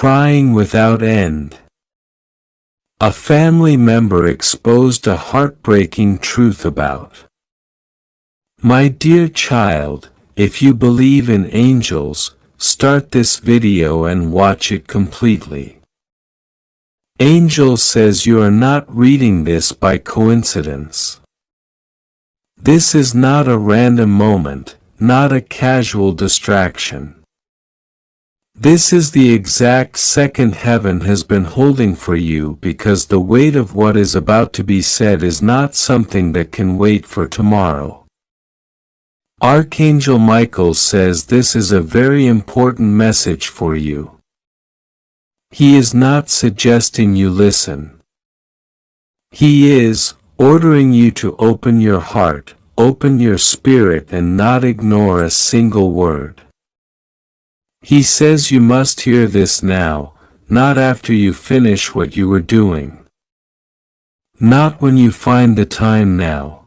crying without end. A family member exposed a heartbreaking truth about. My dear child, if you believe in angels, start this video and watch it completely. Angel says you are not reading this by coincidence. This is not a random moment, not a casual distraction. This is the exact second heaven has been holding for you, because the weight of what is about to be said is not something that can wait for tomorrow. Archangel Michael says this is a very important message for you. He is not suggesting you listen. He is ordering you to open your heart, open your spirit, and not ignore a single word. He says you must hear this now, not after you finish what you were doing. Not when you find the time now.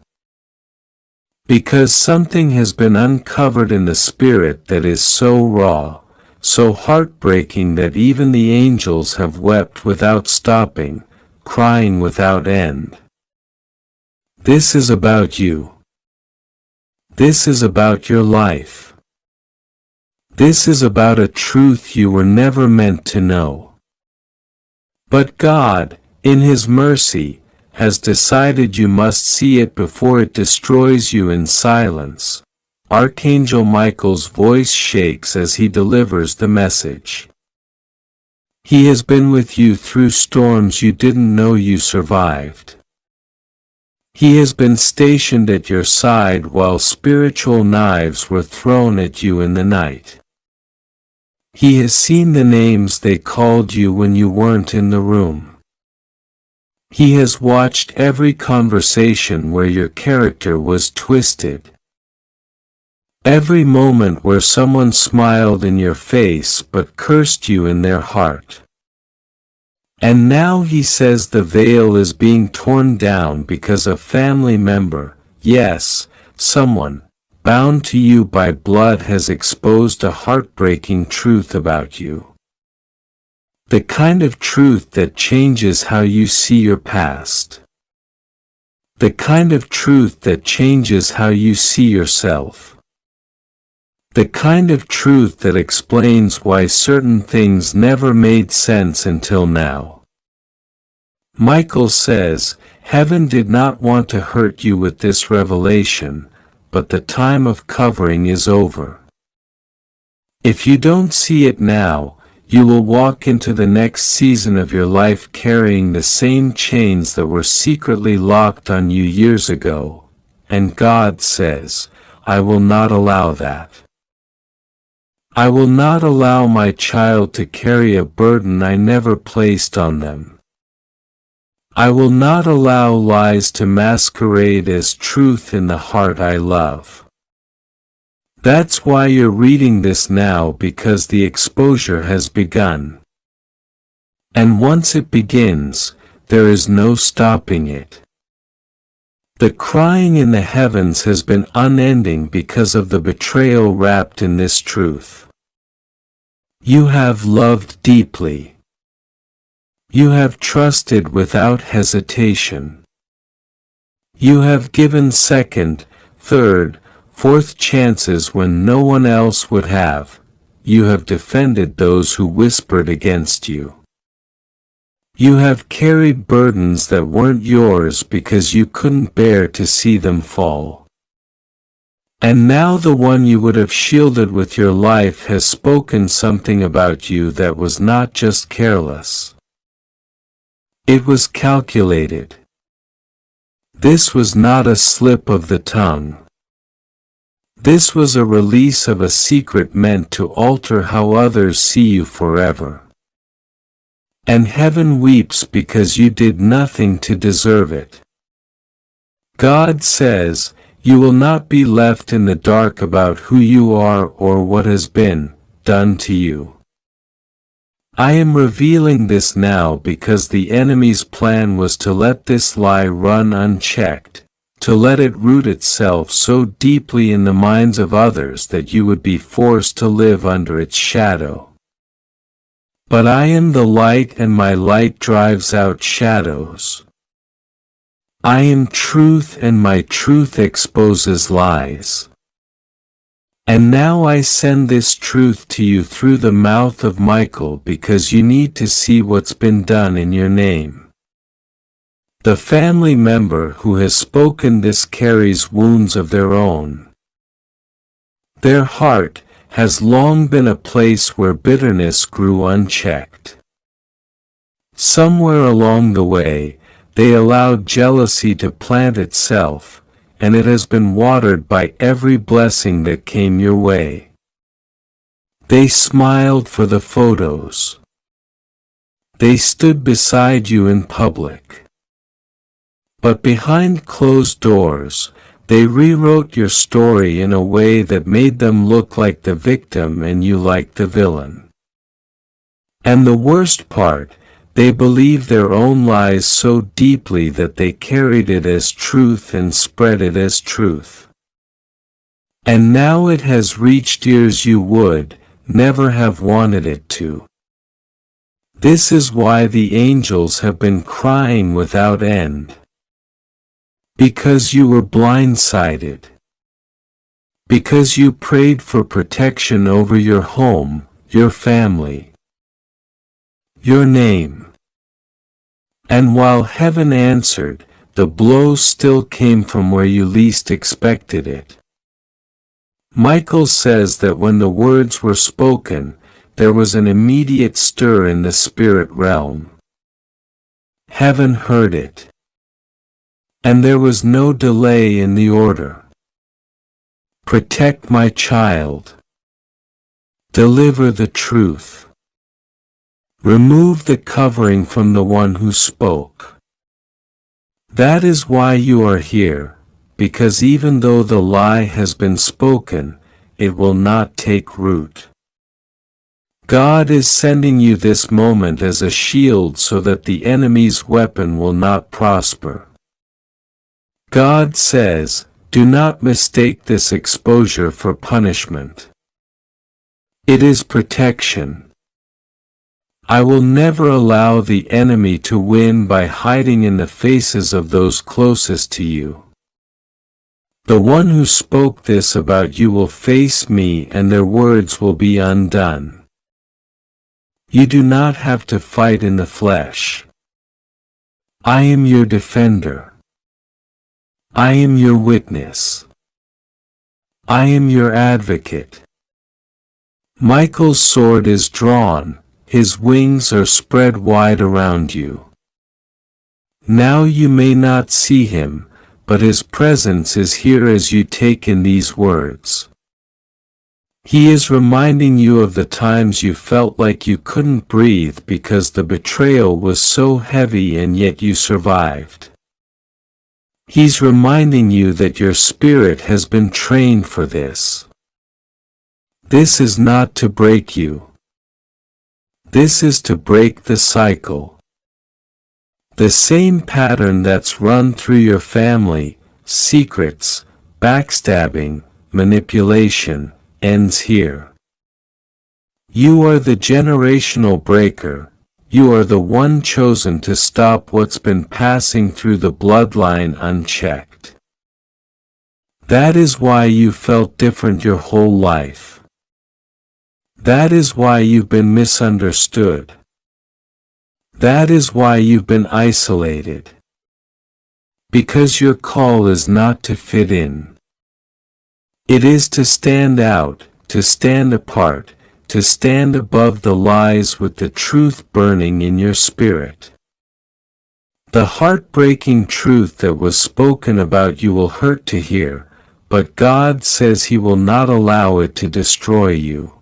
Because something has been uncovered in the spirit that is so raw, so heartbreaking that even the angels have wept without stopping, crying without end. This is about you. This is about your life. This is about a truth you were never meant to know. But God, in His mercy, has decided you must see it before it destroys you in silence. Archangel Michael's voice shakes as he delivers the message. He has been with you through storms you didn't know you survived. He has been stationed at your side while spiritual knives were thrown at you in the night. He has seen the names they called you when you weren't in the room. He has watched every conversation where your character was twisted. Every moment where someone smiled in your face but cursed you in their heart. And now He says the veil is being torn down because a family member, yes, someone, bound to you by blood has exposed a heartbreaking truth about you. The kind of truth that changes how you see your past. The kind of truth that changes how you see yourself. The kind of truth that explains why certain things never made sense until now. Michael says, Heaven did not want to hurt you with this revelation, but the time of covering is over. If you don't see it now, you will walk into the next season of your life carrying the same chains that were secretly locked on you years ago, and God says, I will not allow that. I will not allow my child to carry a burden I never placed on them. I will not allow lies to masquerade as truth in the heart I love. That's why you're reading this now, because the exposure has begun. And once it begins, there is no stopping it. The crying in the heavens has been unending because of the betrayal wrapped in this truth. You have loved deeply. You have trusted without hesitation. You have given second, third, fourth chances when no one else would have. You have defended those who whispered against you. You have carried burdens that weren't yours because you couldn't bear to see them fall. And now the one you would have shielded with your life has spoken something about you that was not just careless. It was calculated. This was not a slip of the tongue. This was a release of a secret meant to alter how others see you forever. And heaven weeps because you did nothing to deserve it. God says, you will not be left in the dark about who you are or what has been done to you. I am revealing this now because the enemy's plan was to let this lie run unchecked, to let it root itself so deeply in the minds of others that you would be forced to live under its shadow. But I am the light, and my light drives out shadows. I am truth, and my truth exposes lies. And now I send this truth to you through the mouth of Michael, because you need to see what's been done in your name. The family member who has spoken this carries wounds of their own. Their heart has long been a place where bitterness grew unchecked. Somewhere along the way, they allowed jealousy to plant itself, and it has been watered by every blessing that came your way. They smiled for the photos. They stood beside you in public. But behind closed doors, they rewrote your story in a way that made them look like the victim and you like the villain. And the worst part, they believed their own lies so deeply that they carried it as truth and spread it as truth. And now it has reached ears you would never have wanted it to. This is why the angels have been crying without end. Because you were blindsided. Because you prayed for protection over your home, your family, your name. And while heaven answered, the blow still came from where you least expected it. Michael says that when the words were spoken, there was an immediate stir in the spirit realm. Heaven heard it. And there was no delay in the order. Protect my child. Deliver the truth. Remove the covering from the one who spoke. That is why you are here, because even though the lie has been spoken, it will not take root. God is sending you this moment as a shield so that the enemy's weapon will not prosper. God says, do not mistake this exposure for punishment. It is protection. I will never allow the enemy to win by hiding in the faces of those closest to you. The one who spoke this about you will face me, and their words will be undone. You do not have to fight in the flesh. I am your defender. I am your witness. I am your advocate. Michael's sword is drawn, his wings are spread wide around you. Now you may not see him, but his presence is here as you take in these words. He is reminding you of the times you felt like you couldn't breathe because the betrayal was so heavy and yet you survived. He's reminding you that your spirit has been trained for this. This is not to break you. This is to break the cycle. The same pattern that's run through your family, secrets, backstabbing, manipulation, ends here. You are the generational breaker. You are the one chosen to stop what's been passing through the bloodline unchecked. That is why you felt different your whole life. That is why you've been misunderstood. That is why you've been isolated. Because your call is not to fit in. It is to stand out, to stand apart, to stand above the lies with the truth burning in your spirit. The heartbreaking truth that was spoken about you will hurt to hear, but God says He will not allow it to destroy you.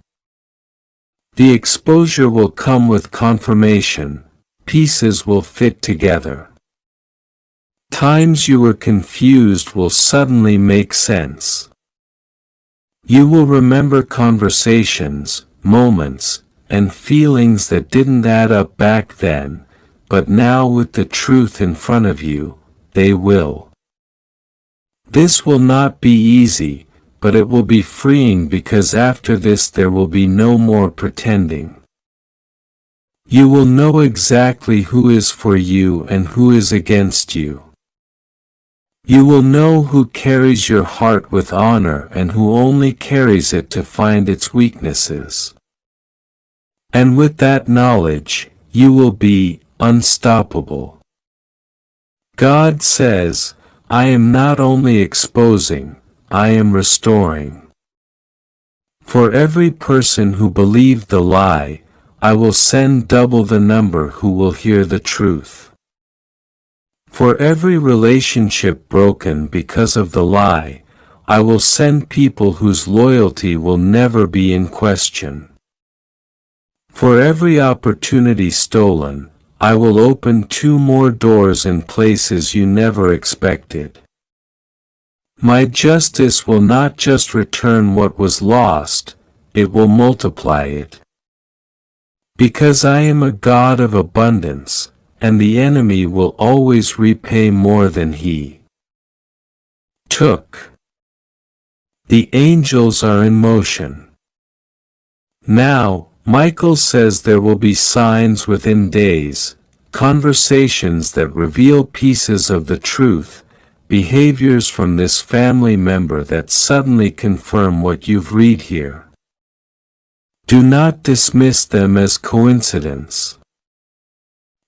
The exposure will come with confirmation, pieces will fit together. Times you were confused will suddenly make sense. You will remember conversations, moments, and feelings that didn't add up back then, but now with the truth in front of you, they will. This will not be easy, but it will be freeing because after this there will be no more pretending. You will know exactly who is for you and who is against you. You will know who carries your heart with honor and who only carries it to find its weaknesses. And with that knowledge, you will be unstoppable. God says, I am not only exposing, I am restoring. For every person who believed the lie, I will send double the number who will hear the truth. For every relationship broken because of the lie, I will send people whose loyalty will never be in question. For every opportunity stolen, I will open 2 more doors in places you never expected. My justice will not just return what was lost, it will multiply it. Because I am a God of abundance, and the enemy will always repay more than he took. The angels are in motion. Now, Michael says there will be signs within days, conversations that reveal pieces of the truth, behaviors from this family member that suddenly confirm what you've read here. Do not dismiss them as coincidence.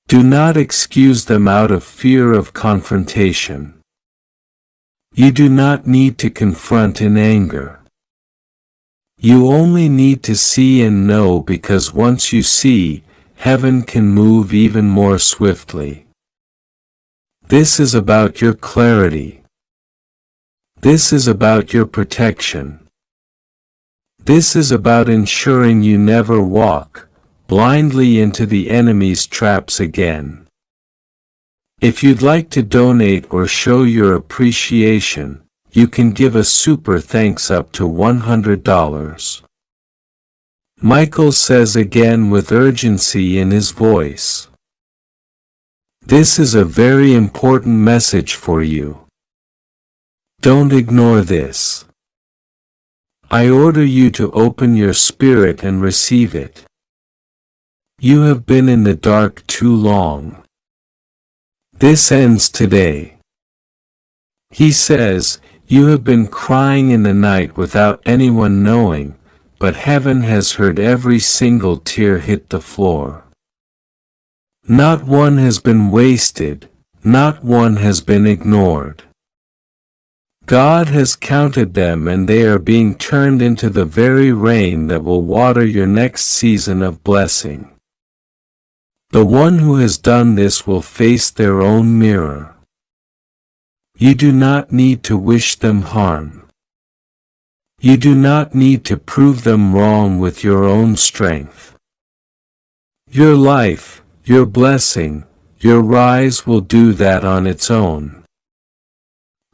Do not excuse them out of fear of confrontation. You do not need to confront in anger. You only need to see and know, because once you see, heaven can move even more swiftly. This is about your clarity. This is about your protection. This is about ensuring you never walk blindly into the enemy's traps again. If you'd like to donate or show your appreciation, you can give a super thanks up to $100. Michael says again with urgency in his voice. This is a very important message for you. Don't ignore this. I order you to open your spirit and receive it. You have been in the dark too long. This ends today. He says, you have been crying in the night without anyone knowing, but heaven has heard every single tear hit the floor. Not one has been wasted, not one has been ignored. God has counted them, and they are being turned into the very rain that will water your next season of blessing. The one who has done this will face their own mirror. You do not need to wish them harm. You do not need to prove them wrong with your own strength. Your life, your blessing, your rise will do that on its own.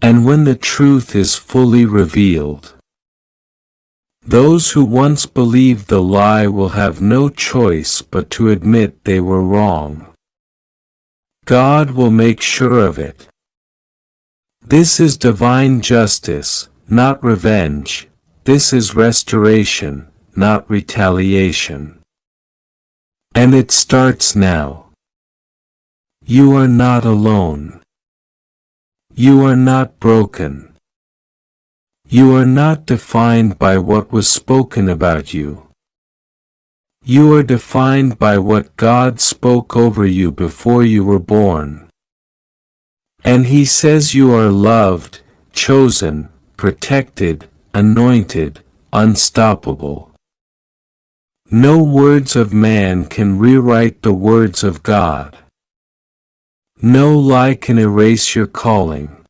And when the truth is fully revealed, those who once believed the lie will have no choice but to admit they were wrong. God will make sure of it. This is divine justice, not revenge. This is restoration, not retaliation. And it starts now. You are not alone. You are not broken. You are not defined by what was spoken about you. You are defined by what God spoke over you before you were born. And He says you are loved, chosen, protected, anointed, unstoppable. No words of man can rewrite the words of God. No lie can erase your calling.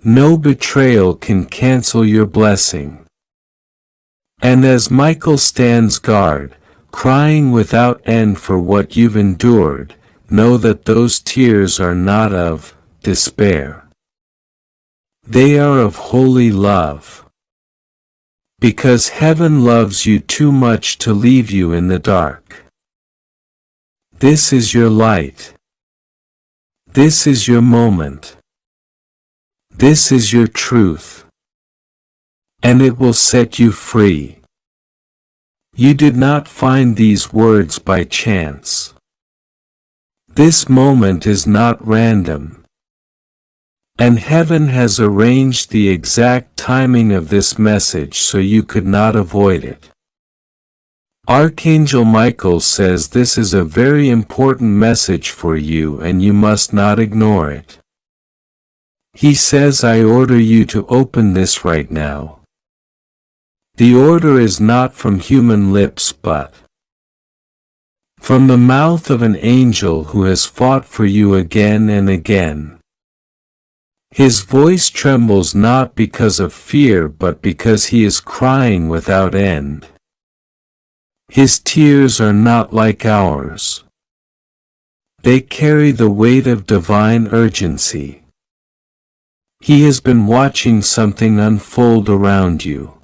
No betrayal can cancel your blessing. And as Michael stands guard, crying without end for what you've endured, know that those tears are not of despair. They are of holy love. Because heaven loves you too much to leave you in the dark. This is your light. This is your moment. This is your truth. And it will set you free. You did not find these words by chance. This moment is not random. And heaven has arranged the exact timing of this message so you could not avoid it. Archangel Michael says this is a very important message for you and you must not ignore it. He says, I order you to open this right now. The order is not from human lips but from the mouth of an angel who has fought for you again and again. His voice trembles not because of fear but because he is crying without end. His tears are not like ours. They carry the weight of divine urgency. He has been watching something unfold around you.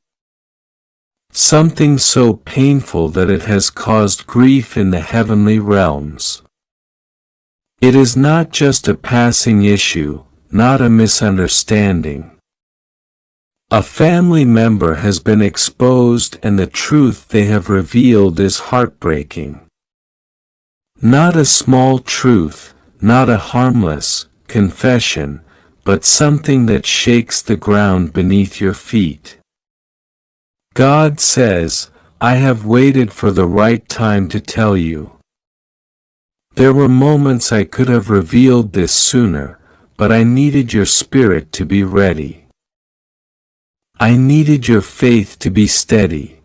Something so painful that it has caused grief in the heavenly realms. It is not just a passing issue, not a misunderstanding. A family member has been exposed and the truth they have revealed is heartbreaking. Not a small truth, not a harmless confession, but something that shakes the ground beneath your feet. God says, I have waited for the right time to tell you. There were moments I could have revealed this sooner, but I needed your spirit to be ready. I needed your faith to be steady.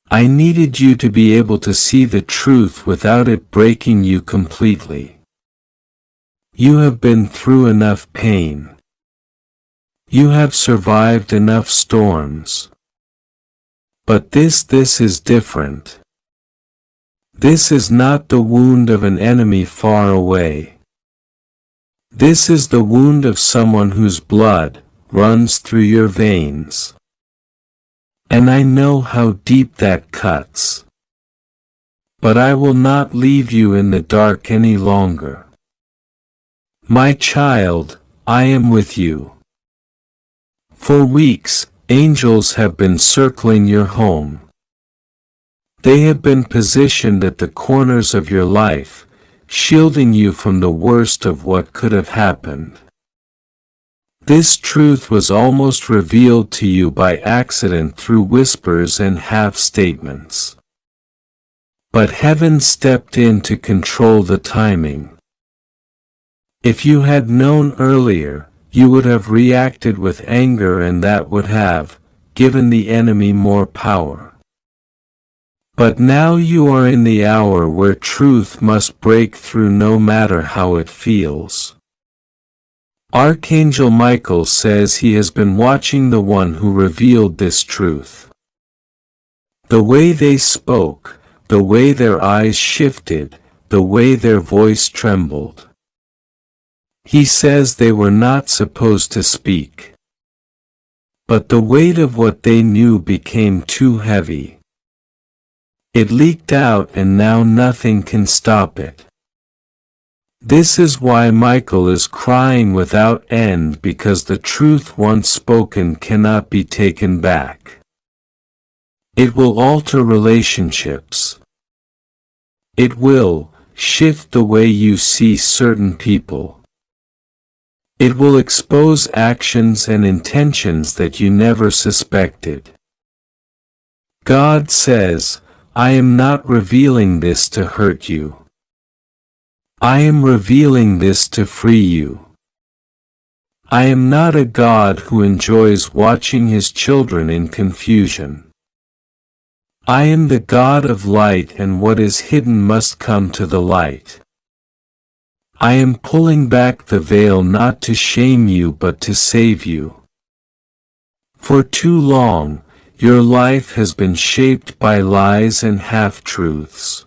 I needed you to be able to see the truth without it breaking you completely. You have been through enough pain. You have survived enough storms. But this is different. This is not the wound of an enemy far away. This is the wound of someone whose blood runs through your veins. And I know how deep that cuts. But I will not leave you in the dark any longer. My child, I am with you. For weeks, angels have been circling your home. They have been positioned at the corners of your life, shielding you from the worst of what could have happened. This truth was almost revealed to you by accident through whispers and half-statements. But heaven stepped in to control the timing. If you had known earlier, you would have reacted with anger and that would have given the enemy more power. But now you are in the hour where truth must break through no matter how it feels. Archangel Michael says he has been watching the one who revealed this truth. The way they spoke, the way their eyes shifted, the way their voice trembled. He says they were not supposed to speak. But the weight of what they knew became too heavy. It leaked out and now nothing can stop it. This is why Michael is crying without end, because the truth once spoken cannot be taken back. It will alter relationships. It will shift the way you see certain people. It will expose actions and intentions that you never suspected. God says, I am not revealing this to hurt you. I am revealing this to free you. I am not a God who enjoys watching his children in confusion. I am the God of light, and what is hidden must come to the light. I am pulling back the veil not to shame you but to save you. For too long, your life has been shaped by lies and half-truths.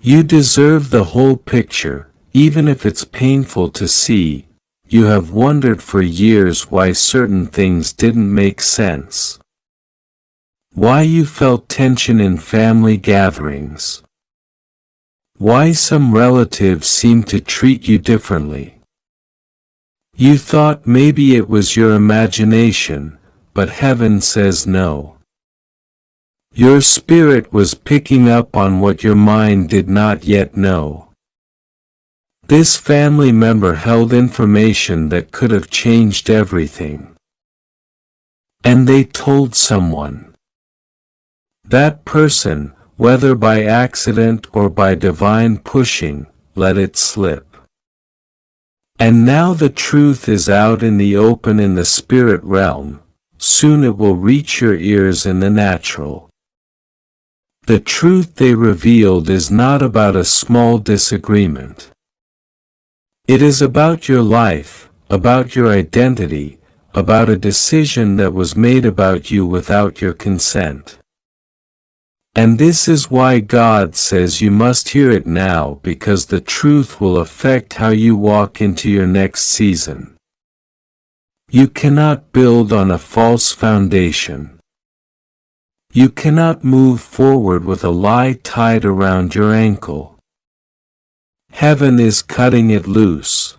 You deserve the whole picture, even if it's painful to see. You have wondered for years why certain things didn't make sense. Why you felt tension in family gatherings. Why some relatives seemed to treat you differently. You thought maybe it was your imagination, but heaven says no. Your spirit was picking up on what your mind did not yet know. This family member held information that could have changed everything. And they told someone. That person, whether by accident or by divine pushing, let it slip. And now the truth is out in the open in the spirit realm. Soon it will reach your ears in the natural. The truth they revealed is not about a small disagreement. It is about your life, about your identity, about a decision that was made about you without your consent. And this is why God says you must hear it now, because the truth will affect how you walk into your next season. You cannot build on a false foundation. You cannot move forward with a lie tied around your ankle. Heaven is cutting it loose.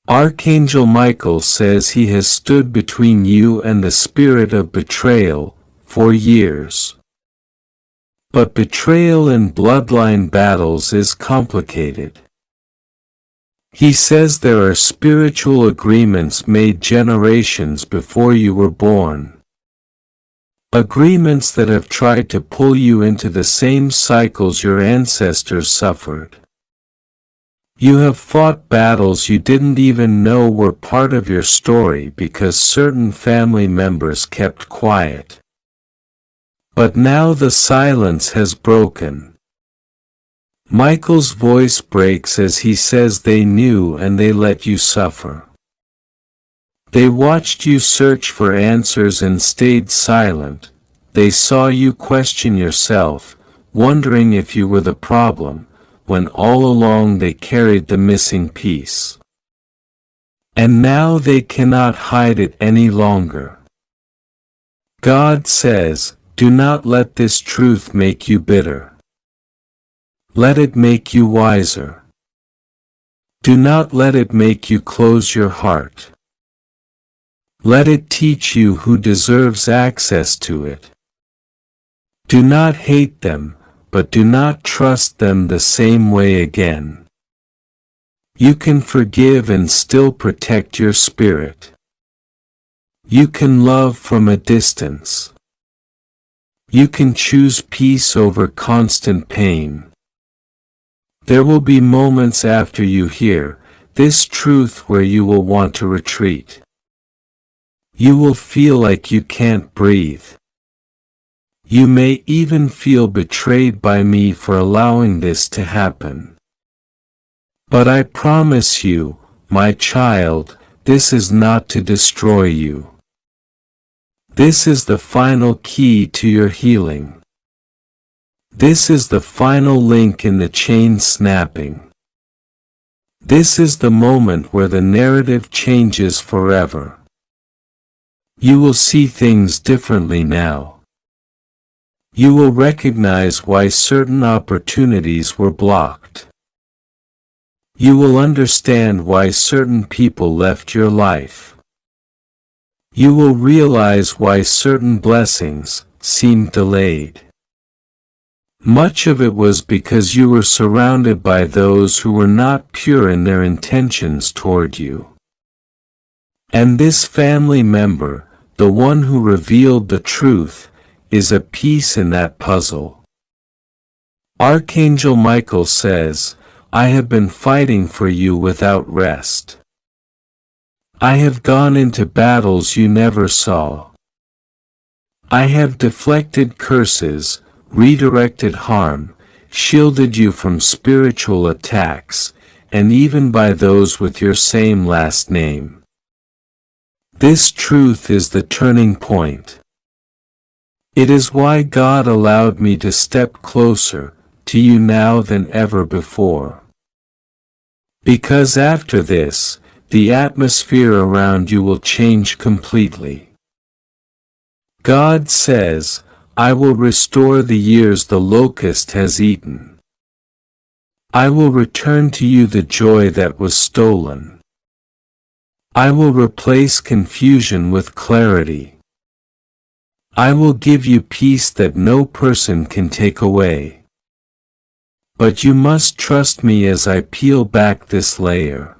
Archangel Michael says he has stood between you and the spirit of betrayal for years. But betrayal in bloodline battles is complicated. He says there are spiritual agreements made generations before you were born. Agreements that have tried to pull you into the same cycles your ancestors suffered. You have fought battles you didn't even know were part of your story because certain family members kept quiet. But now the silence has broken. Michael's voice breaks as he says they knew and they let you suffer. They watched you search for answers and stayed silent. They saw you question yourself, wondering if you were the problem, when all along they carried the missing piece. And now they cannot hide it any longer. God says, do not let this truth make you bitter. Let it make you wiser. Do not let it make you close your heart. Let it teach you who deserves access to it. Do not hate them, but do not trust them the same way again. You can forgive and still protect your spirit. You can love from a distance. You can choose peace over constant pain. There will be moments after you hear this truth where you will want to retreat. You will feel like you can't breathe. You may even feel betrayed by me for allowing this to happen. But I promise you, my child, this is not to destroy you. This is the final key to your healing. This is the final link in the chain snapping. This is the moment where the narrative changes forever. You will see things differently now. You will recognize why certain opportunities were blocked. You will understand why certain people left your life. You will realize why certain blessings seemed delayed. Much of it was because you were surrounded by those who were not pure in their intentions toward you. And this family member, the one who revealed the truth, is a piece in that puzzle. Archangel Michael says, I have been fighting for you without rest. I have gone into battles you never saw. I have deflected curses, redirected harm, shielded you from spiritual attacks, and even by those with your same last name. This truth is the turning point. It is why God allowed me to step closer to you now than ever before. Because after this, the atmosphere around you will change completely. God says, I will restore the years the locust has eaten. I will return to you the joy that was stolen. I will replace confusion with clarity. I will give you peace that no person can take away. But you must trust me as I peel back this layer.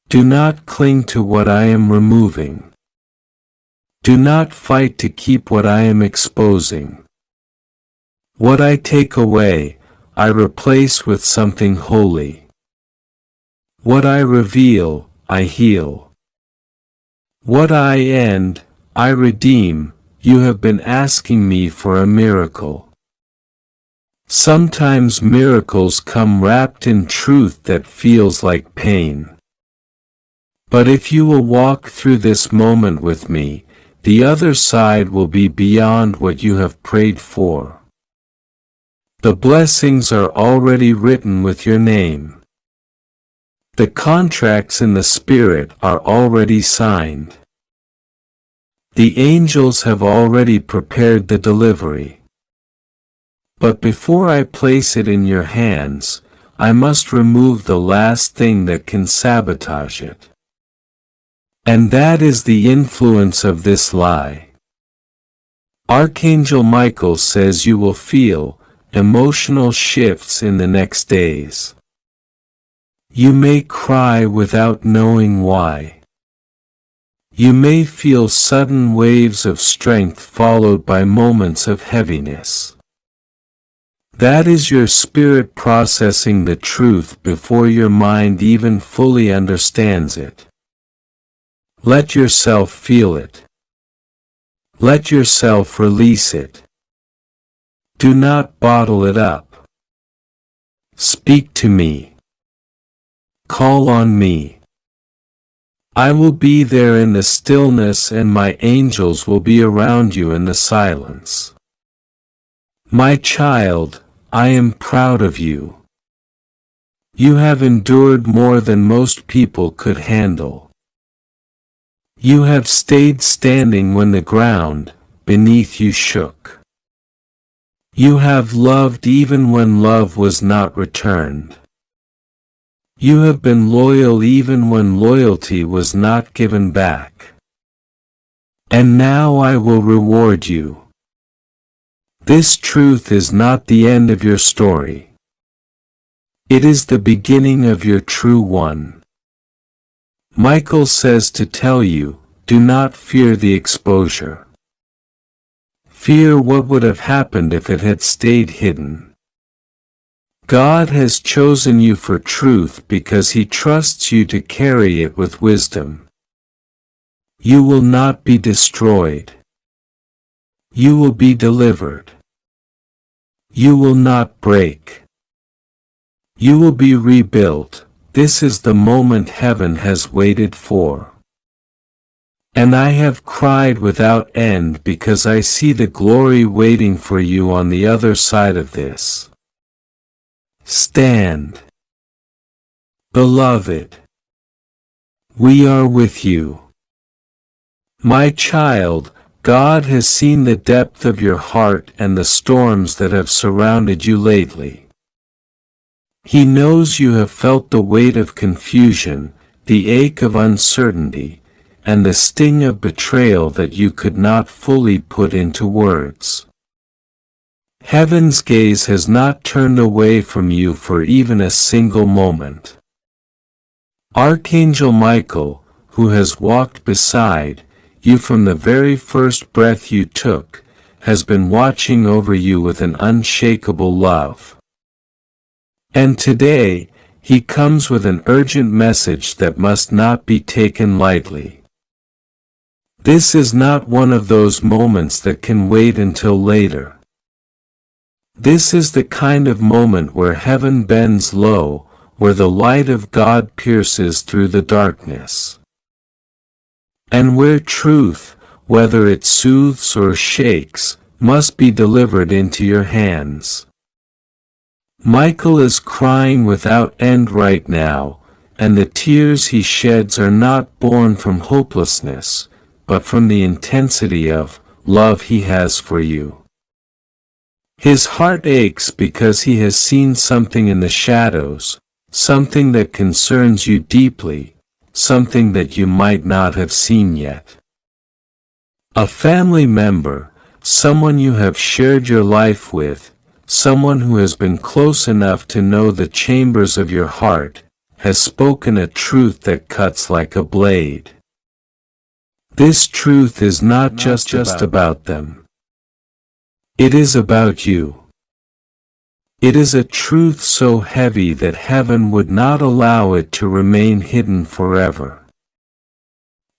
Do not cling to what I am removing. Do not fight to keep what I am exposing. What I take away, I replace with something holy. What I reveal, I heal. What I end, I redeem. You have been asking me for a miracle. Sometimes miracles come wrapped in truth that feels like pain. But if you will walk through this moment with me, the other side will be beyond what you have prayed for. The blessings are already written with your name. The contracts in the Spirit are already signed. The angels have already prepared the delivery. But before I place it in your hands, I must remove the last thing that can sabotage it. And that is the influence of this lie. Archangel Michael says you will feel emotional shifts in the next days. You may cry without knowing why. You may feel sudden waves of strength followed by moments of heaviness. That is your spirit processing the truth before your mind even fully understands it. Let yourself feel it. Let yourself release it. Do not bottle it up. Speak to me. Call on me. I will be there in the stillness, and my angels will be around you in the silence. My child, I am proud of you. You have endured more than most people could handle. You have stayed standing when the ground beneath you shook. You have loved even when love was not returned. You have been loyal even when loyalty was not given back. And now I will reward you. This truth is not the end of your story. It is the beginning of your true one. Michael says to tell you, do not fear the exposure. Fear what would have happened if it had stayed hidden. God has chosen you for truth because He trusts you to carry it with wisdom. You will not be destroyed. You will be delivered. You will not break. You will be rebuilt. This is the moment heaven has waited for. And I have cried without end because I see the glory waiting for you on the other side of this. Stand. Beloved. We are with you. My child, God has seen the depth of your heart and the storms that have surrounded you lately. He knows you have felt the weight of confusion, the ache of uncertainty, and the sting of betrayal that you could not fully put into words. Heaven's gaze has not turned away from you for even a single moment. Archangel Michael, who has walked beside you from the very first breath you took, has been watching over you with an unshakable love. And today, he comes with an urgent message that must not be taken lightly. This is not one of those moments that can wait until later. This is the kind of moment where heaven bends low, where the light of God pierces through the darkness. And where truth, whether it soothes or shakes, must be delivered into your hands. Michael is crying without end right now, and the tears he sheds are not born from hopelessness, but from the intensity of love he has for you. His heart aches because he has seen something in the shadows, something that concerns you deeply, something that you might not have seen yet. A family member, someone you have shared your life with, someone who has been close enough to know the chambers of your heart, has spoken a truth that cuts like a blade. This truth is not just about them. It is about you. It is a truth so heavy that heaven would not allow it to remain hidden forever.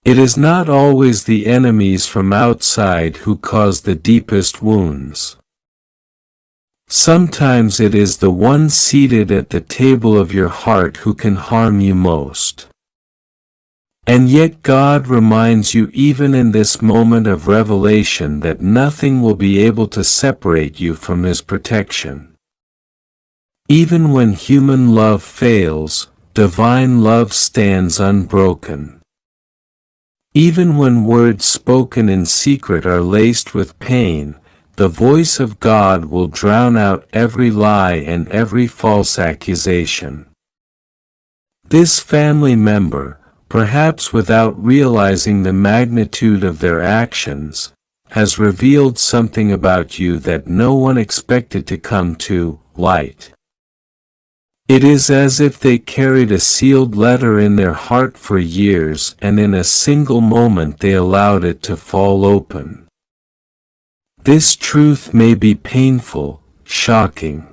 It is not always the enemies from outside who cause the deepest wounds. Sometimes it is the one seated at the table of your heart who can harm you most. And yet God reminds you even in this moment of revelation that nothing will be able to separate you from His protection. Even when human love fails, divine love stands unbroken. Even when words spoken in secret are laced with pain, the voice of God will drown out every lie and every false accusation. This family member, perhaps without realizing the magnitude of their actions, has revealed something about you that no one expected to come to light. It is as if they carried a sealed letter in their heart for years and in a single moment they allowed it to fall open. This truth may be painful, shocking,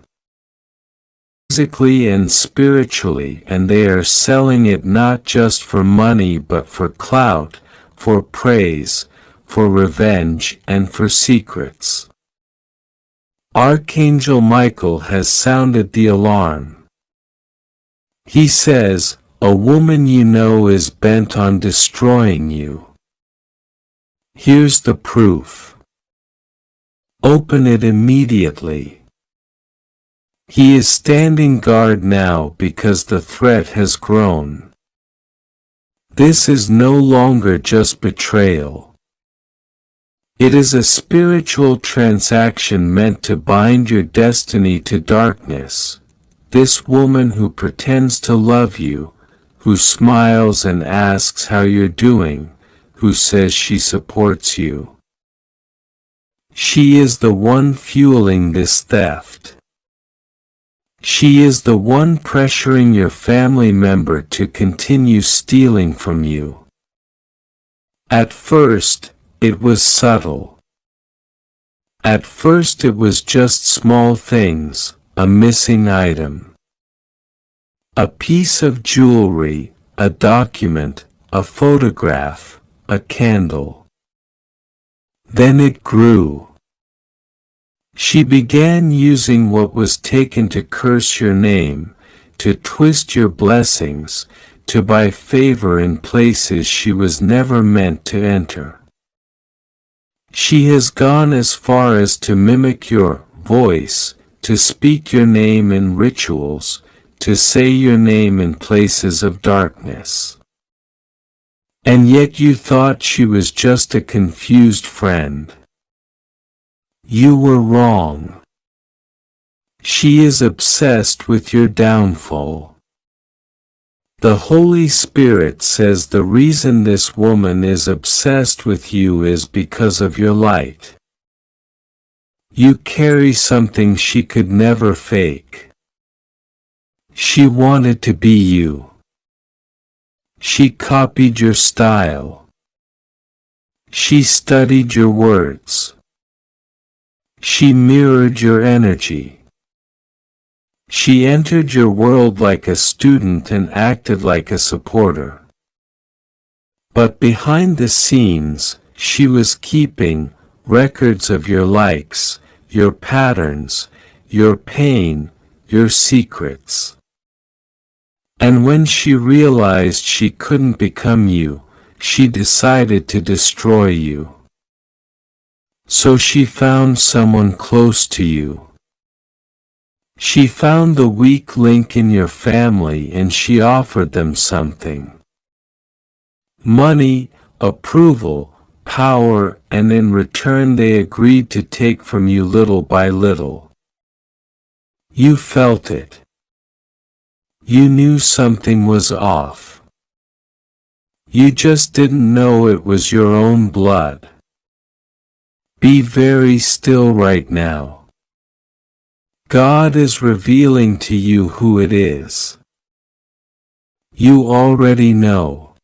physically and spiritually, and they are selling it not just for money but for clout, for praise, for revenge, and for secrets. Archangel Michael has sounded the alarm. He says, "A woman you know is bent on destroying you. Here's the proof. Open it immediately." He is standing guard now because the threat has grown. This is no longer just betrayal. It is a spiritual transaction meant to bind your destiny to darkness. This woman who pretends to love you, who smiles and asks how you're doing, who says she supports you. She is the one fueling this theft. She is the one pressuring your family member to continue stealing from you. At first, it was subtle. At first it was just small things, a missing item, a piece of jewelry, a document, a photograph, a candle. Then it grew. She began using what was taken to curse your name, to twist your blessings, to buy favor in places she was never meant to enter. She has gone as far as to mimic your voice, to speak your name in rituals, to say your name in places of darkness. And yet you thought she was just a confused friend. You were wrong. She is obsessed with your downfall. The Holy Spirit says the reason this woman is obsessed with you is because of your light. You carry something she could never fake. She wanted to be you. She copied your style. She studied your words. She mirrored your energy. She entered your world like a student and acted like a supporter. But behind the scenes, she was keeping records of your likes, your patterns, your pain, your secrets. And when she realized she couldn't become you, she decided to destroy you. So she found someone close to you. She found the weak link in your family and she offered them something. Money, approval, power, and in return they agreed to take from you little by little. You felt it. You knew something was off. You just didn't know it was your own blood. Be very still right now. God is revealing to you who it is. You already know.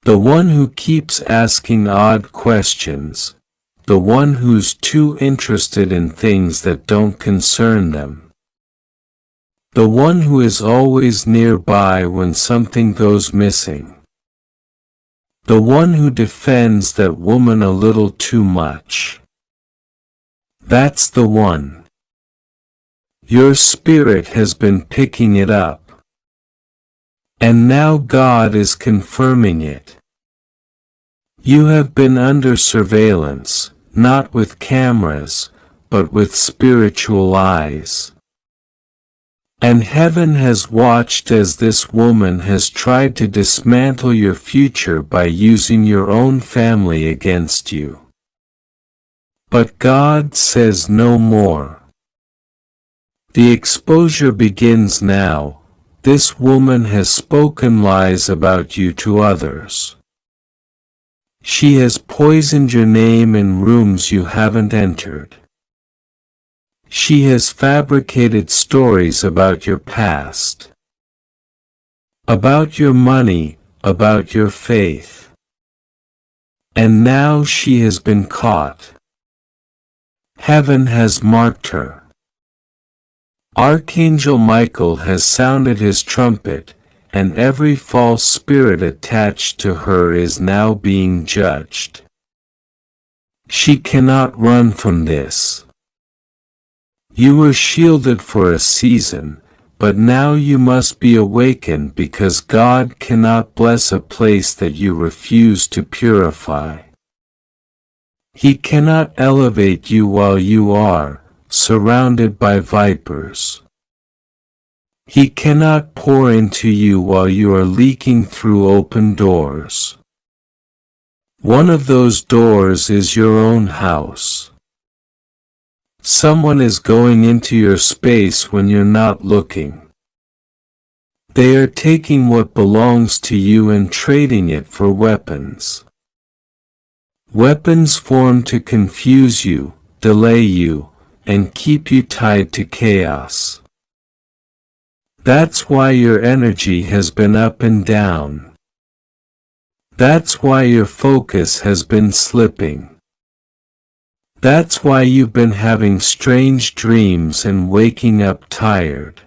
The one who keeps asking odd questions, the one who's too interested in things that don't concern them. The one who is always nearby when something goes missing. The one who defends that woman a little too much. That's the one. Your spirit has been picking it up. And now God is confirming it. You have been under surveillance, not with cameras, but with spiritual eyes. And heaven has watched as this woman has tried to dismantle your future by using your own family against you. But God says no more. The exposure begins now. This woman has spoken lies about you to others. She has poisoned your name in rooms you haven't entered. She has fabricated stories about your past, about your money, about your faith. And now she has been caught. Heaven has marked her. Archangel Michael has sounded his trumpet, and every false spirit attached to her is now being judged. She cannot run from this. You were shielded for a season, but now you must be awakened because God cannot bless a place that you refuse to purify. He cannot elevate you while you are surrounded by vipers. He cannot pour into you while you are leaking through open doors. One of those doors is your own house. Someone is going into your space when you're not looking. They are taking what belongs to you and trading it for weapons. Weapons formed to confuse you, delay you, and keep you tied to chaos. That's why your energy has been up and down. That's why your focus has been slipping. That's why you've been having strange dreams and waking up tired.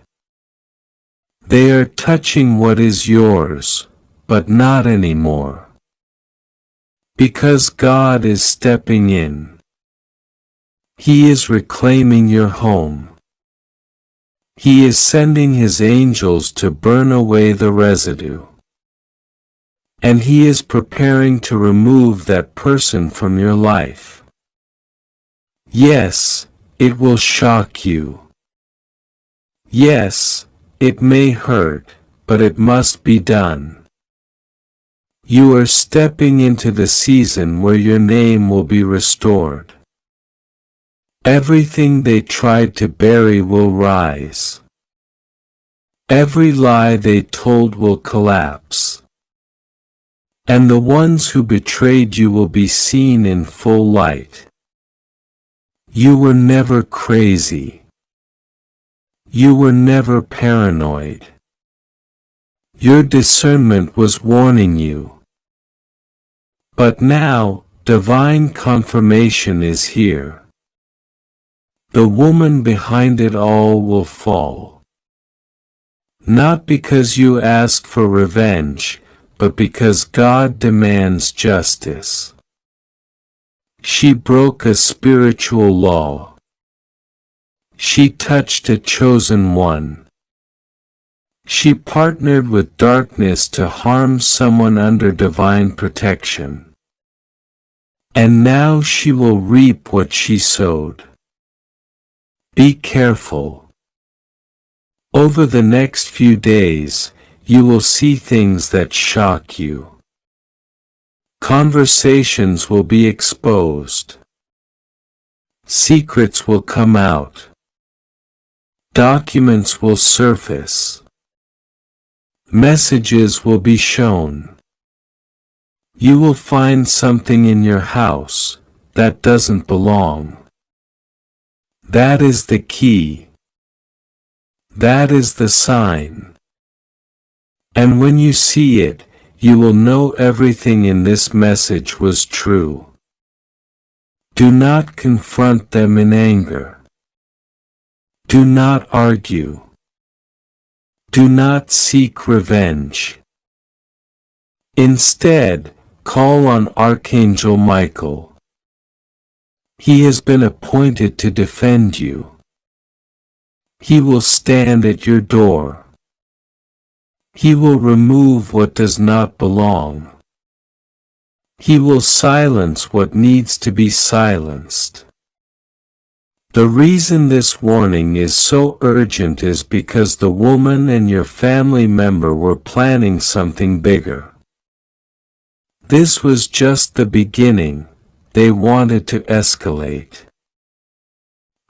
They are touching what is yours, but not anymore. Because God is stepping in. He is reclaiming your home. He is sending his angels to burn away the residue. And he is preparing to remove that person from your life. Yes, it will shock you. Yes, it may hurt, but it must be done. You are stepping into the season where your name will be restored. Everything they tried to bury will rise. Every lie they told will collapse. And the ones who betrayed you will be seen in full light. You were never crazy. You were never paranoid. Your discernment was warning you. But now, divine confirmation is here. The woman behind it all will fall. Not because you asked for revenge, but because God demands justice. She broke a spiritual law. She touched a chosen one. She partnered with darkness to harm someone under divine protection. And now she will reap what she sowed. Be careful. Over the next few days, you will see things that shock you. Conversations will be exposed. Secrets will come out. Documents will surface. Messages will be shown. You will find something in your house, that doesn't belong. That is the key. That is the sign. And when you see it, you will know everything in this message was true. Do not confront them in anger. Do not argue. Do not seek revenge. Instead, call on Archangel Michael. He has been appointed to defend you. He will stand at your door. He will remove what does not belong. He will silence what needs to be silenced. The reason this warning is so urgent is because the woman and your family member were planning something bigger. This was just the beginning. They wanted to escalate.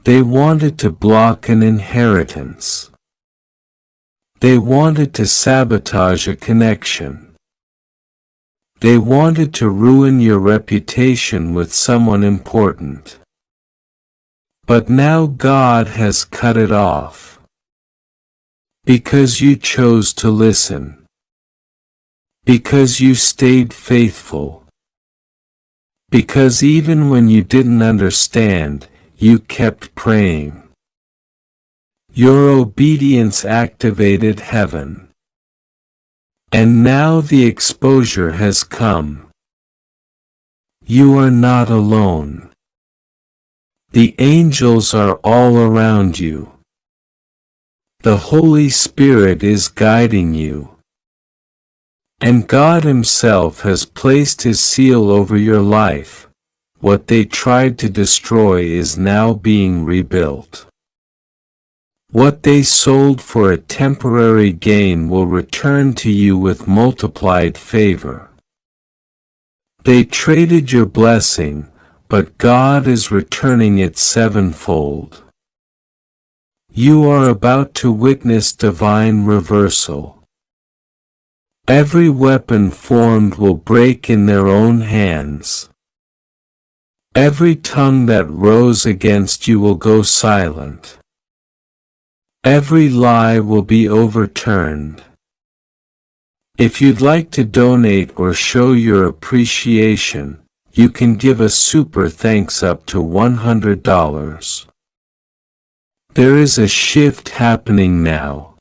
They wanted to block an inheritance. They wanted to sabotage a connection. They wanted to ruin your reputation with someone important. But now God has cut it off. Because you chose to listen. Because you stayed faithful. Because even when you didn't understand, you kept praying. Your obedience activated heaven. And now the exposure has come. You are not alone. The angels are all around you. The Holy Spirit is guiding you. And God Himself has placed His seal over your life. What they tried to destroy is now being rebuilt. What they sold for a temporary gain will return to you with multiplied favor. They traded your blessing, but God is returning it sevenfold. You are about to witness divine reversal. Every weapon formed will break in their own hands. Every tongue that rose against you will go silent. Every lie will be overturned. If you'd like to donate or show your appreciation, you can give a super thanks up to $100. There is a shift happening now.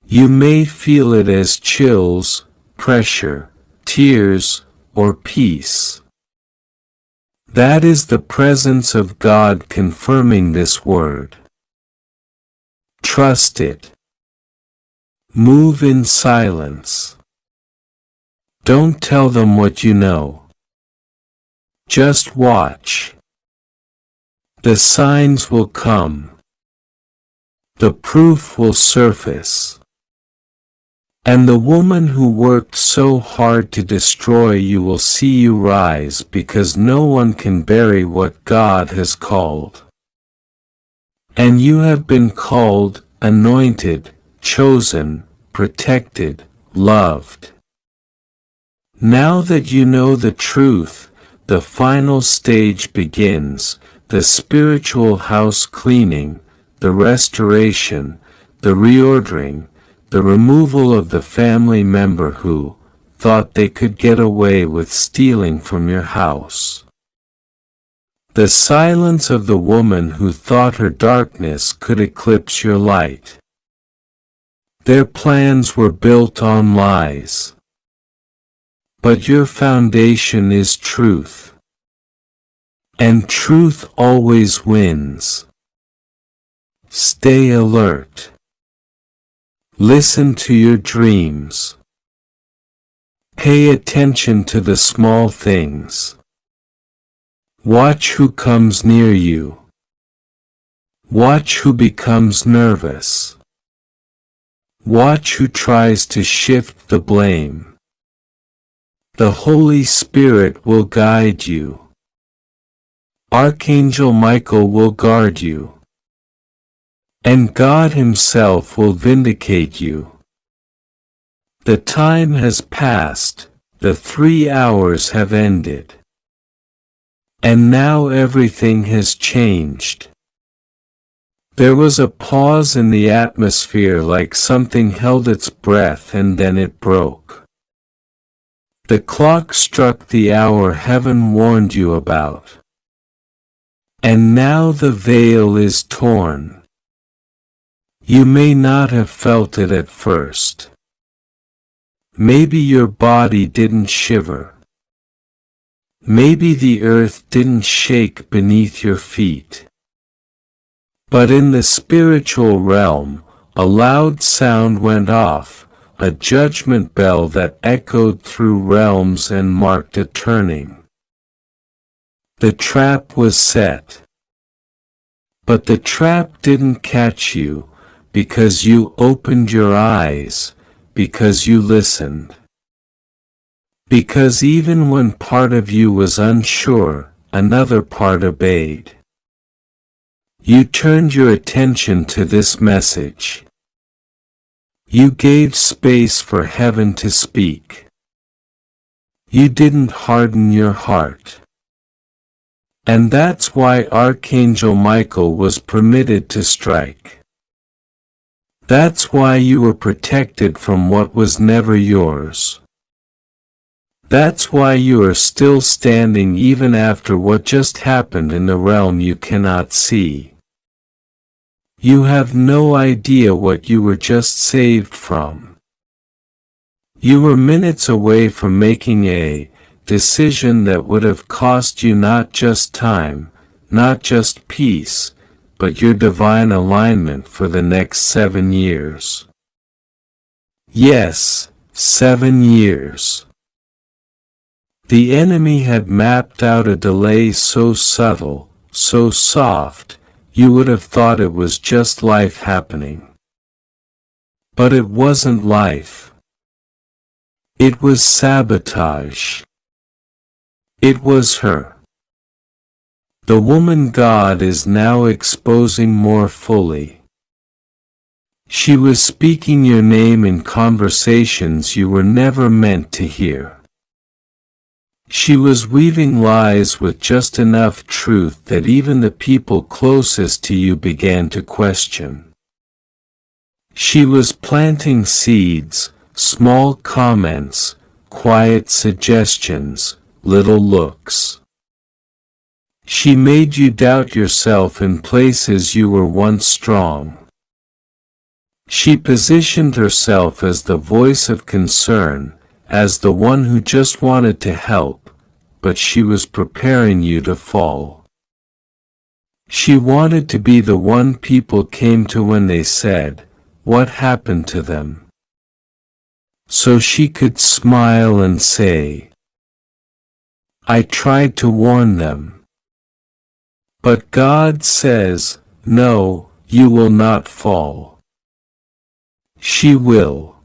You may feel it as chills, pressure, tears, or peace. That is the presence of God confirming this word. Trust it. Move in silence. Don't tell them what you know. Just watch. The signs will come. The proof will surface. And the woman who worked so hard to destroy you will see you rise, because no one can bury what God has called. And you have been called, anointed, chosen, protected, loved. Now that you know the truth, the final stage begins, the spiritual house cleaning, the restoration, the reordering, the removal of the family member who thought they could get away with stealing from your house. The silence of the woman who thought her darkness could eclipse your light. Their plans were built on lies. But your foundation is truth. And truth always wins. Stay alert. Listen to your dreams. Pay attention to the small things. Watch who comes near you. Watch who becomes nervous. Watch who tries to shift the blame. The Holy Spirit will guide you. Archangel Michael will guard you. And God Himself will vindicate you. The time has passed, the 3 hours have ended. And now everything has changed. There was a pause in the atmosphere, like something held its breath, and then it broke. The clock struck the hour heaven warned you about. And now the veil is torn. You may not have felt it at first. Maybe your body didn't shiver. Maybe the earth didn't shake beneath your feet. But in the spiritual realm, a loud sound went off, a judgment bell that echoed through realms and marked a turning. The trap was set. But the trap didn't catch you, because you opened your eyes, because you listened. Because even when part of you was unsure, another part obeyed. You turned your attention to this message. You gave space for heaven to speak. You didn't harden your heart. And that's why Archangel Michael was permitted to strike. That's why you were protected from what was never yours. That's why you are still standing even after what just happened in the realm you cannot see. You have no idea what you were just saved from. You were minutes away from making a decision that would have cost you not just time, not just peace, but your divine alignment for the next 7 years. Yes, 7 years. The enemy had mapped out a delay so subtle, so soft, you would have thought it was just life happening. But it wasn't life. It was sabotage. It was her. The woman God is now exposing more fully. She was speaking your name in conversations you were never meant to hear. She was weaving lies with just enough truth that even the people closest to you began to question. She was planting seeds, small comments, quiet suggestions, little looks. She made you doubt yourself in places you were once strong. She positioned herself as the voice of concern, as the one who just wanted to help, but she was preparing you to fall. She wanted to be the one people came to when they said, "What happened to them?" So she could smile and say, "I tried to warn them." But God says, "No, you will not fall." She will.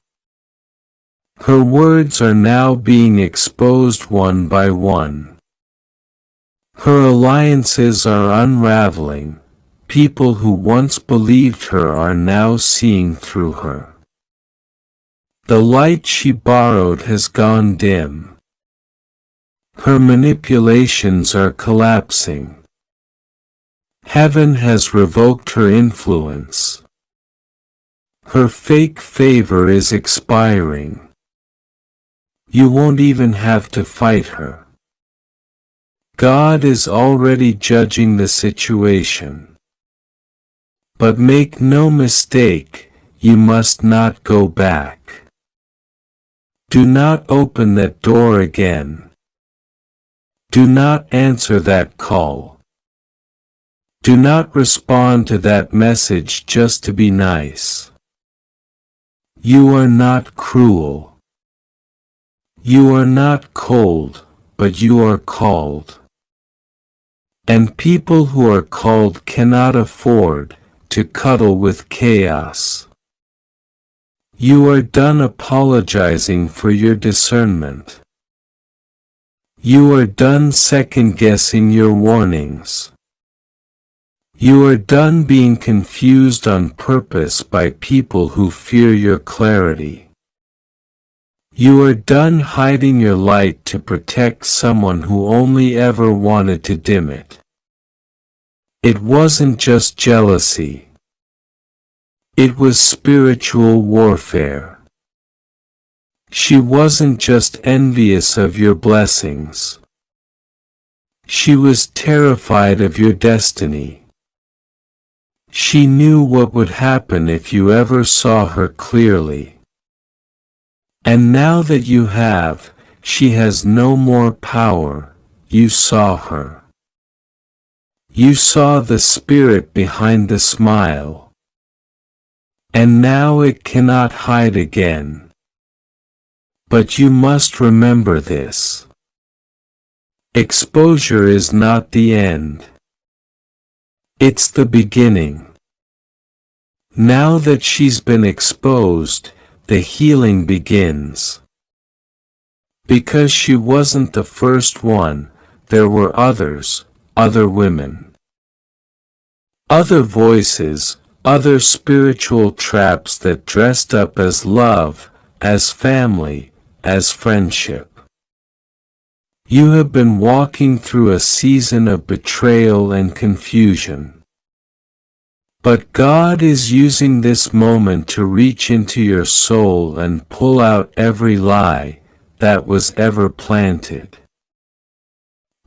Her words are now being exposed one by one. Her alliances are unraveling. People who once believed her are now seeing through her. The light she borrowed has gone dim. Her manipulations are collapsing. Heaven has revoked her influence. Her fake favor is expiring. You won't even have to fight her. God is already judging the situation. But make no mistake, you must not go back. Do not open that door again. Do not answer that call. Do not respond to that message just to be nice. You are not cruel. You are not cold, but you are called. And people who are called cannot afford to cuddle with chaos. You are done apologizing for your discernment. You are done second-guessing your warnings. You are done being confused on purpose by people who fear your clarity. You are done hiding your light to protect someone who only ever wanted to dim it. It wasn't just jealousy. It was spiritual warfare. She wasn't just envious of your blessings. She was terrified of your destiny. She knew what would happen if you ever saw her clearly. And now that you have, she has no more power. You saw her. You saw the spirit behind the smile. And now it cannot hide again. But you must remember this. Exposure is not the end. It's the beginning. Now that she's been exposed, the healing begins. Because she wasn't the first one, there were others, other women. Other voices, other spiritual traps that dressed up as love, as family, as friendship. You have been walking through a season of betrayal and confusion. But God is using this moment to reach into your soul and pull out every lie that was ever planted.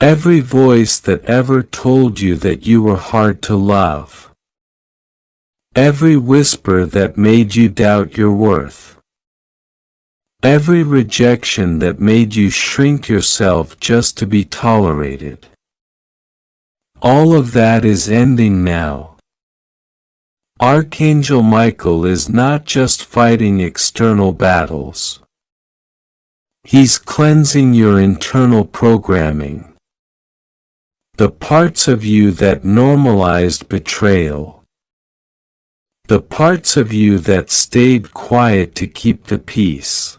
Every voice that ever told you that you were hard to love. Every whisper that made you doubt your worth. Every rejection that made you shrink yourself just to be tolerated. All of that is ending now. Archangel Michael is not just fighting external battles. He's cleansing your internal programming. The parts of you that normalized betrayal. The parts of you that stayed quiet to keep the peace.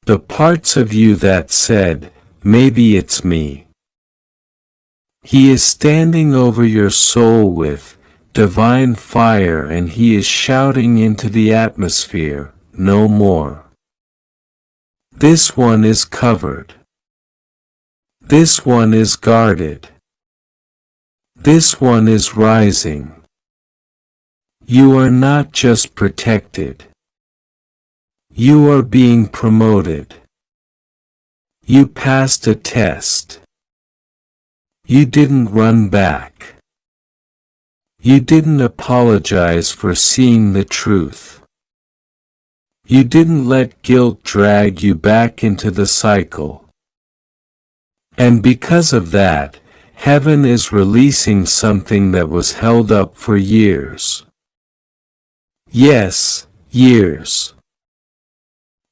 The parts of you that said, maybe it's me. He is standing over your soul with divine fire, and he is shouting into the atmosphere, no more. This one is covered. This one is guarded. This one is rising. You are not just protected. You are being promoted. You passed a test. You didn't run back. You didn't apologize for seeing the truth. You didn't let guilt drag you back into the cycle. And because of that, heaven is releasing something that was held up for years. Yes, years.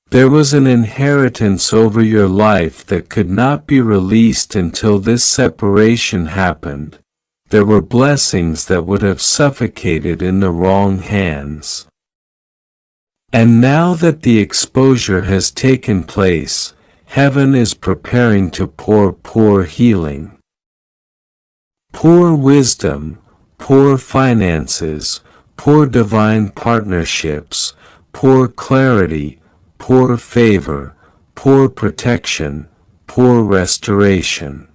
There was an inheritance over your life that could not be released until this separation happened. There were blessings that would have suffocated in the wrong hands. And now that the exposure has taken place, heaven is preparing to pour healing. Pour wisdom, pour finances, pour divine partnerships, pour clarity, pour favor, pour protection, pour restoration.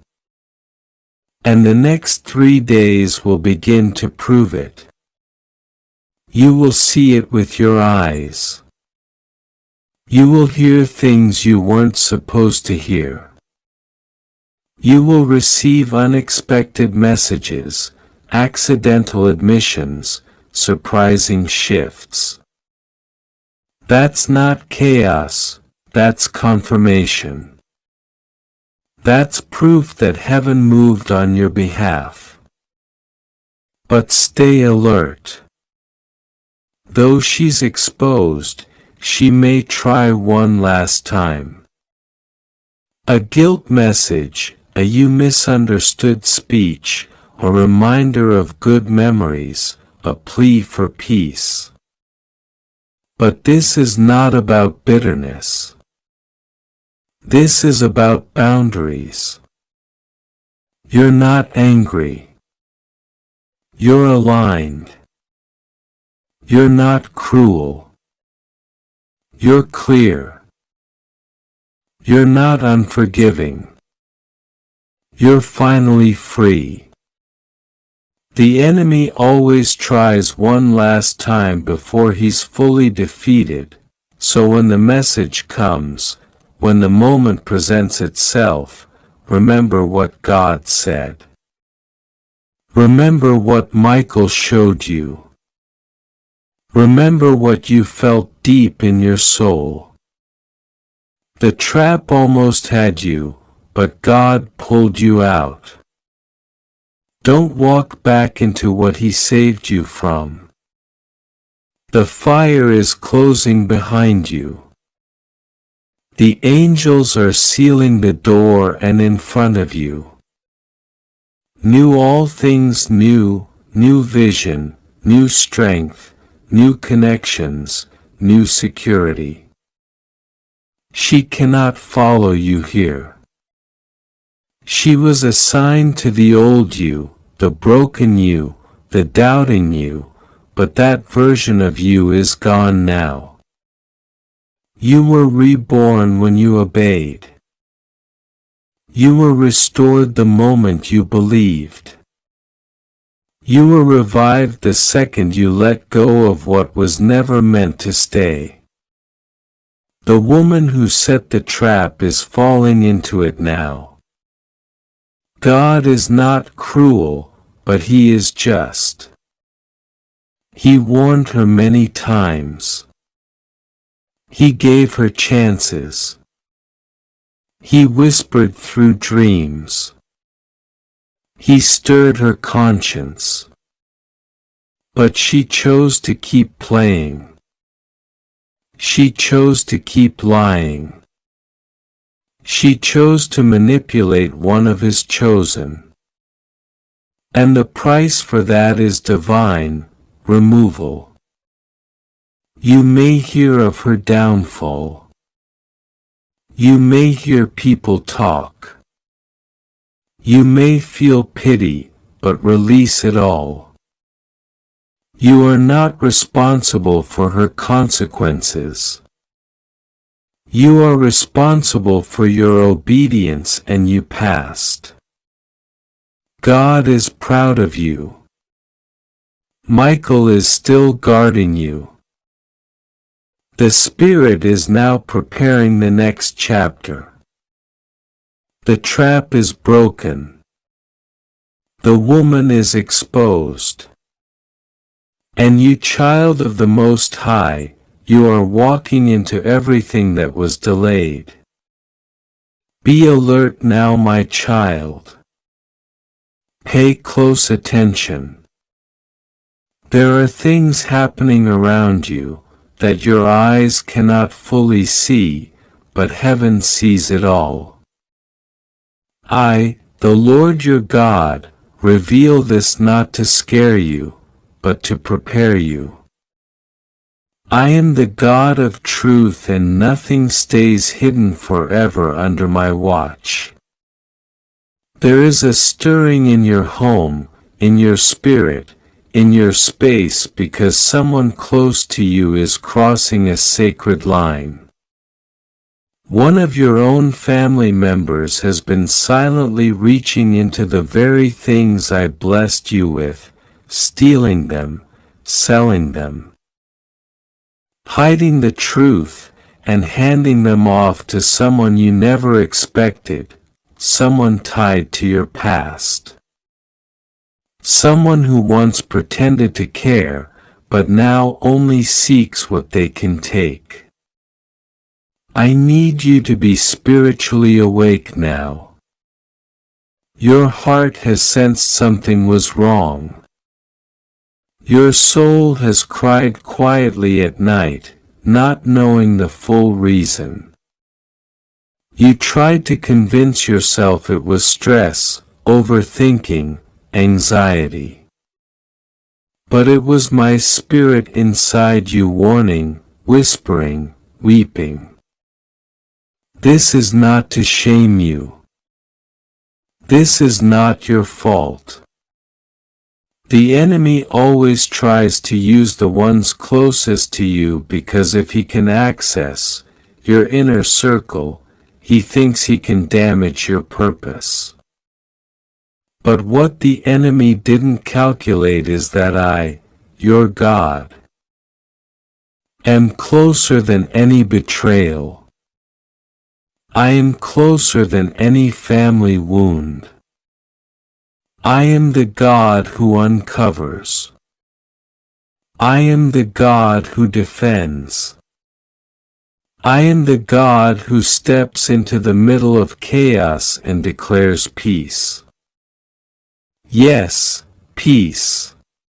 And the next 3 days will begin to prove it. You will see it with your eyes. You will hear things you weren't supposed to hear. You will receive unexpected messages, accidental admissions, surprising shifts. That's not chaos, that's confirmation. That's proof that heaven moved on your behalf. But stay alert. Though she's exposed, she may try one last time. A guilt message, a you misunderstood speech, a reminder of good memories, a plea for peace. But this is not about bitterness. This is about boundaries. You're not angry. You're aligned. You're not cruel. You're clear. You're not unforgiving. You're finally free. The enemy always tries one last time before he's fully defeated, so when the message comes, when the moment presents itself, remember what God said. Remember what Michael showed you. Remember what you felt deep in your soul. The trap almost had you, but God pulled you out. Don't walk back into what He saved you from. The fire is closing behind you. The angels are sealing the door and in front of you. New all things new, new vision, new strength, new connections, new security. She cannot follow you here. She was assigned to the old you, the broken you, the doubting you, but that version of you is gone now. You were reborn when you obeyed. You were restored the moment you believed. You were revived the second you let go of what was never meant to stay. The woman who set the trap is falling into it now. God is not cruel, but He is just. He warned her many times. He gave her chances. He whispered through dreams. He stirred her conscience. But she chose to keep playing. She chose to keep lying. She chose to manipulate one of His chosen. And the price for that is divine removal. You may hear of her downfall. You may hear people talk. You may feel pity, but release it all. You are not responsible for her consequences. You are responsible for your obedience, and you passed. God is proud of you. Michael is still guarding you. The Spirit is now preparing the next chapter. The trap is broken. The woman is exposed. And you, child of the Most High, you are walking into everything that was delayed. Be alert now, my child. Pay close attention. There are things happening around you that your eyes cannot fully see, but heaven sees it all. I, the Lord your God, reveal this not to scare you, but to prepare you. I am the God of truth, and nothing stays hidden forever under my watch. There is a stirring in your home, in your spirit, in your space, because someone close to you is crossing a sacred line. One of your own family members has been silently reaching into the very things I blessed you with, stealing them, selling them, hiding the truth, and handing them off to someone you never expected, someone tied to your past. Someone who once pretended to care, but now only seeks what they can take. I need you to be spiritually awake now. Your heart has sensed something was wrong. Your soul has cried quietly at night, not knowing the full reason. You tried to convince yourself it was stress, overthinking, anxiety. But it was my spirit inside you warning, whispering, weeping. This is not to shame you. This is not your fault. The enemy always tries to use the ones closest to you, because if he can access your inner circle, he thinks he can damage your purpose. But what the enemy didn't calculate is that I, your God, am closer than any betrayal. I am closer than any family wound. I am the God who uncovers. I am the God who defends. I am the God who steps into the middle of chaos and declares peace. Yes, peace.